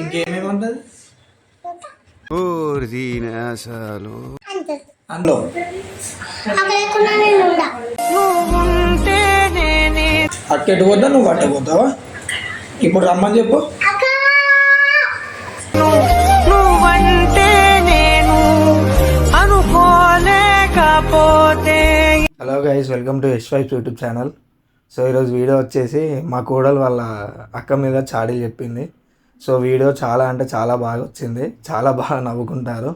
ఇంకేమేమి ఉంటది అందులో అక్కెట్టు పోతా నువ్వు పట్టకపోతావా? ఇప్పుడు రమ్మని చెప్పు. Hello guys, welcome to Yash wife YouTube channel. So ఈరోజు వీడియో వచ్చేసి మా కోడలు వాళ్ళ అక్క మీద చాడీలు చెప్పింది. సో వీడియో చాలా అంటే చాలా బాగా వచ్చింది, చాలా బాగా నవ్వుకుంటారు.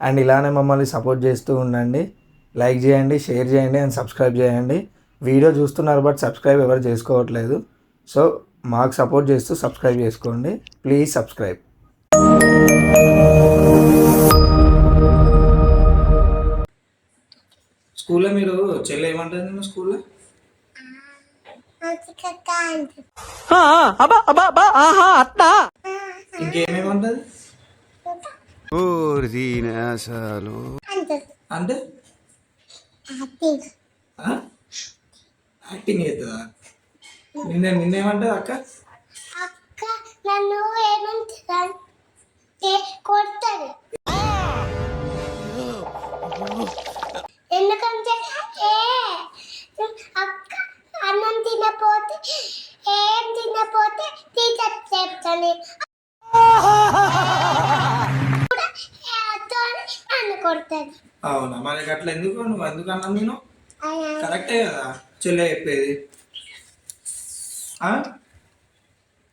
అండ్ ఇలానే మమ్మల్ని సపోర్ట్ చేస్తూ ఉండండి. లైక్ చేయండి, షేర్ చేయండి అండ్ సబ్స్క్రైబ్ చేయండి. వీడియో చూస్తున్నారు బట్ సబ్స్క్రైబ్ ఎవరు చేసుకోవట్లేదు. సో మాకు సపోర్ట్ చేస్తూ సబ్స్క్రైబ్ చేసుకోండి, ప్లీజ్ సబ్స్క్రైబ్. స్కూల్లో మీరు చెల్లె ఏమంటుంది? నేను స్కూల్లో ఇంకేమేమంటది? అంటే యాక్టింగ్ అవుతుందా? నిన్నేమంటది అక్క? అక్క నన్ను ఏమంటే కొడతారు. ఎందుకంటే అక్క అన్నం తినపోతే ఏం తినపోతే టీచర్ చెప్తాను నన్ను కొడతాడు. అవునా? మరి అట్లా ఎందుకు? నువ్వు ఎందుకు అన్నాను? నేను కరెక్టే కదా చెల్లె చెప్పేది.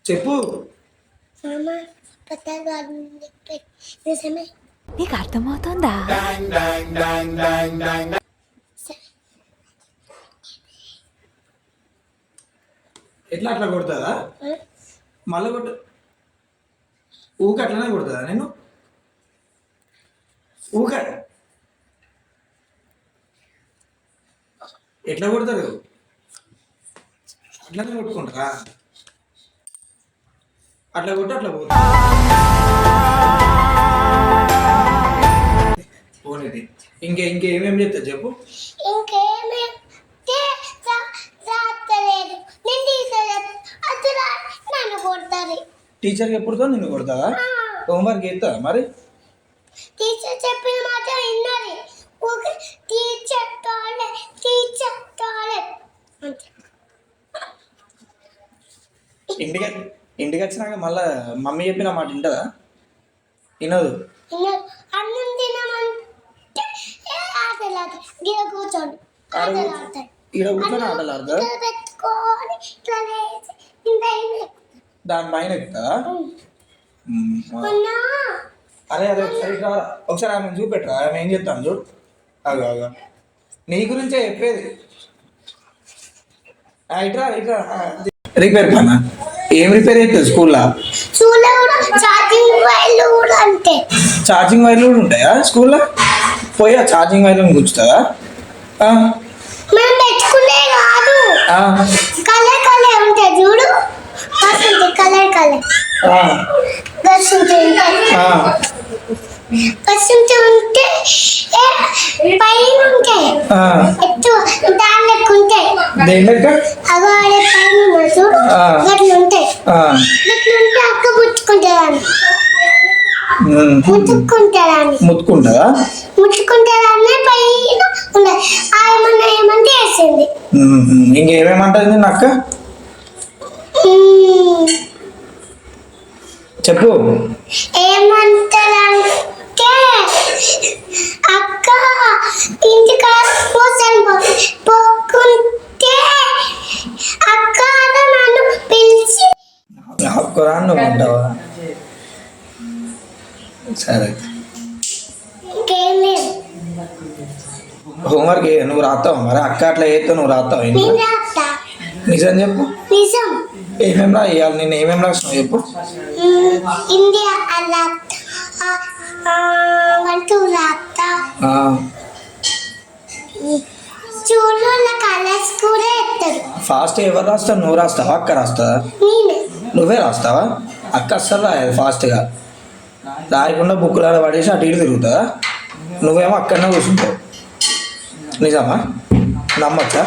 చెప్పు. నీకు అర్థమవుతుందా? ఎట్లా అట్లా కొడుతుందా? మళ్ళీ కొట్టు. ఊక అట్లనే కొడుతుందా? నేను ఊక ఎట్లా కొడతారు? అట్లనే కొట్టుకుంటారా? అట్లా కొట్టు, అట్లా పోతుంది. పోనీది. ఇంకేమేమి చెప్తా చెప్పు. టీచర్కి ఎప్పుడుతో నిన్ను కొడతావా? హోంవర్క్ చేస్తావా? మరి టీచర్ చెప్పిన మాట వినాలి. టీచర్ టాయిలెట్ ఇంటికి వచ్చినాక మళ్ళా మమ్మీ చెప్పిన మాట వింటదా? వినదు. అన్నం తినమంటే ఆటలాడు. గిడ కూర్చోండి ఈడ కూర్చొని ఆటలు ఆడతా. పెట్టుకొని ఇట్లా దానిపైన ఎక్కుతుందా? అరే ఒకసారి ఆమె చూపెట్టరా, ఆమె ఏం చెప్తాను చూడు. అగా నీ గురించే చెప్పేది. ఇట్రా రిపేర్ పన్నా. ఏం రిపేర్ అవుతుంది స్కూల్లో? ఛార్జింగ్ వైర్లు కూడా ఉంటాయా స్కూల్లో? పోయా ఛార్జింగ్ వైర్లను గుంచుతుందా? చూడు కలర్ ఉంటే పైన ఉంటాయి, దాని లెక్క ఉంటాయి. అవాడే పైన చూడు గట్లు ఉంటాయి. గట్లు ఉంటే అక్క ముట్టుకుంటారని పైన ఉన్నాయి. ఏమన్నా వేసింది. ఇంకేమేమంటుంది అక్క? చెప్పు. ఏమంటారంటే అక్క ఇంటికాడ పోకుంటే అక్క నన్ను పిలిచి రాను అంటావా? సరే, హోంవర్క్ నువ్వు రాస్తావా? మరి అక్క అట్లా చేస్తావు, నువ్వు రాస్తావా? నిజం చెప్పు. నిజం. ఏమేమి రాయాలి? నేను ఏమేమి రాస్తావు చెప్పు. ఇండియా ఫాస్ట్ ఎవరు రాస్తావు? నువ్వు రాస్తావా అక్క రాస్తావా? నువ్వే రాస్తావా? అక్క అస్సలు రాయదు ఫాస్ట్గా. రాయకుండా బుక్కులాడ పడేసి అటు ఇటు తిరుగుతుందా? నువ్వేమో అక్కడనే కూర్చుంటావు. నిజమా? నమ్మచ్చా?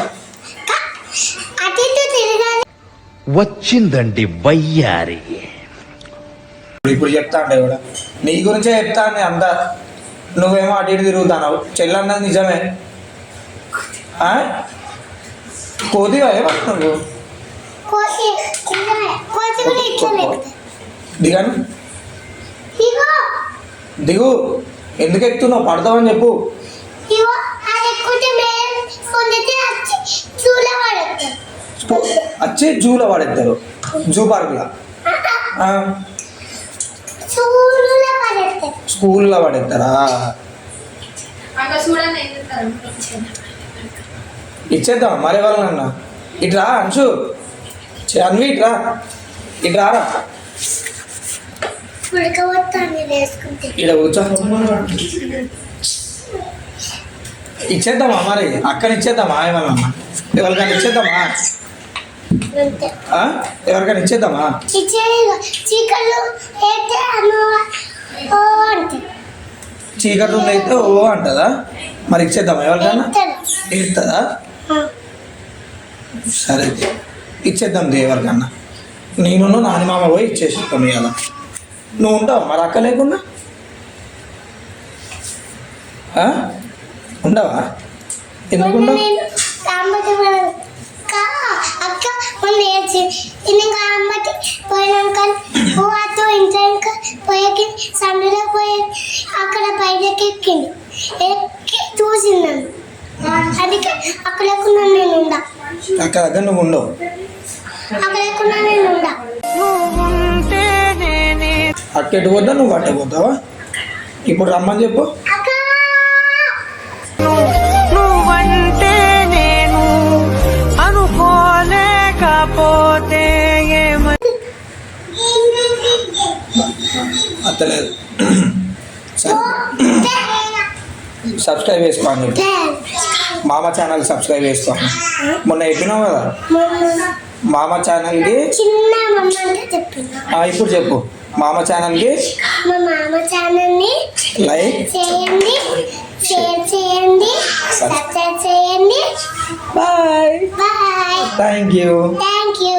వచ్చిందండి వయ్యారి. ఇప్పుడు చెప్తా అంటే కూడా నీ గురించే చెప్తా అండి అంతా. నువ్వేమో అటు ఇటు తిరుగుతున్నావు. చెల్లన్నది నిజమే. కోతిగా ఏమంటు నువ్వు కోసి కోసి కూడా ఇట్లా లేకపోతే దిగాను ఇగో దిగు. ఎందుకు ఎక్కుతున్నావు? పడతావని చెప్పు. ఇగో అది ఎక్కుతే మేడం ఫోన్ చేస్తే వచ్చి చూల పడతారు. వచ్చి జూలో పడేస్తారు. జూ పార్క్లో చూల పడతారు. స్కూల్లో పడేస్తారా? ఇచ్చేద్దాం మరి వాళ్ళన్నా. ఇట్రా అంశు, అన్వి ఇట్రా, ఇట్రారా. ఉడకబోతాను వేసుకుంటే ఇక్కడ కూర్చో. ఇచ్చేద్దామా మరి? అక్కడ ఇచ్చేద్దామా? ఏమన్నా ఎవరికైనా ఇచ్చేద్దామా? అంతే ఎవరికైనా ఇచ్చేద్దామా? ఇచ్చేది చీకలు అయితే ఓ అంటే చీకటి అయితే ఓ అంటదా? మరి ఇచ్చేద్దామా ఎవరికైనా? ఇస్తుందా? సరే ఇచ్చేద్దాం ఎవరికన్నా. నేను నాని మామ పోయి ఇచ్చేసేస్తాం ఇవాళ. నువ్వు ఉంటావు మరి అక్క లేకుండా? ఉండవా? ఎందుకుంటావు? అక్క మొన్న ఇంకా అమ్మటి పోయినాక అతో ఇంట్లో ఇంకా పోయాకి సందులో పోయి అక్కడ బయటకి ఎక్కింది. ఎక్కి చూసిందాను. అందుకే అక్కడ లేకుండా నేను ఉండా. అక్క దగ్గర నువ్వు ఉండవు. అక్కడ లేకుండా నేను ఉండా. అట్టెటు పోతా నువ్వు అట్టే పోతావా? ఇప్పుడు రమ్మని చెప్పు. అక్క నువ్వంటే నేను అనుకోలేకపోతే అత్తలేదు. సబ్స్క్రైబ్ చేసుకోండి. మామ ఛానల్ సబ్స్క్రైబ్ చేసుకోండి. మొన్న చెప్పినావు కదా మామ ఛానల్కి. చిన్న మమ్మ అంటే చెప్పింది. ఇప్పుడు చెప్పు. మామ ఛానల్కి మా మామ ఛానల్ని లైక్ చేయండి, షేర్ చేయండి, సబ్స్క్రైబ్ చేయండి. Bye. Bye. Thank you. Thank you.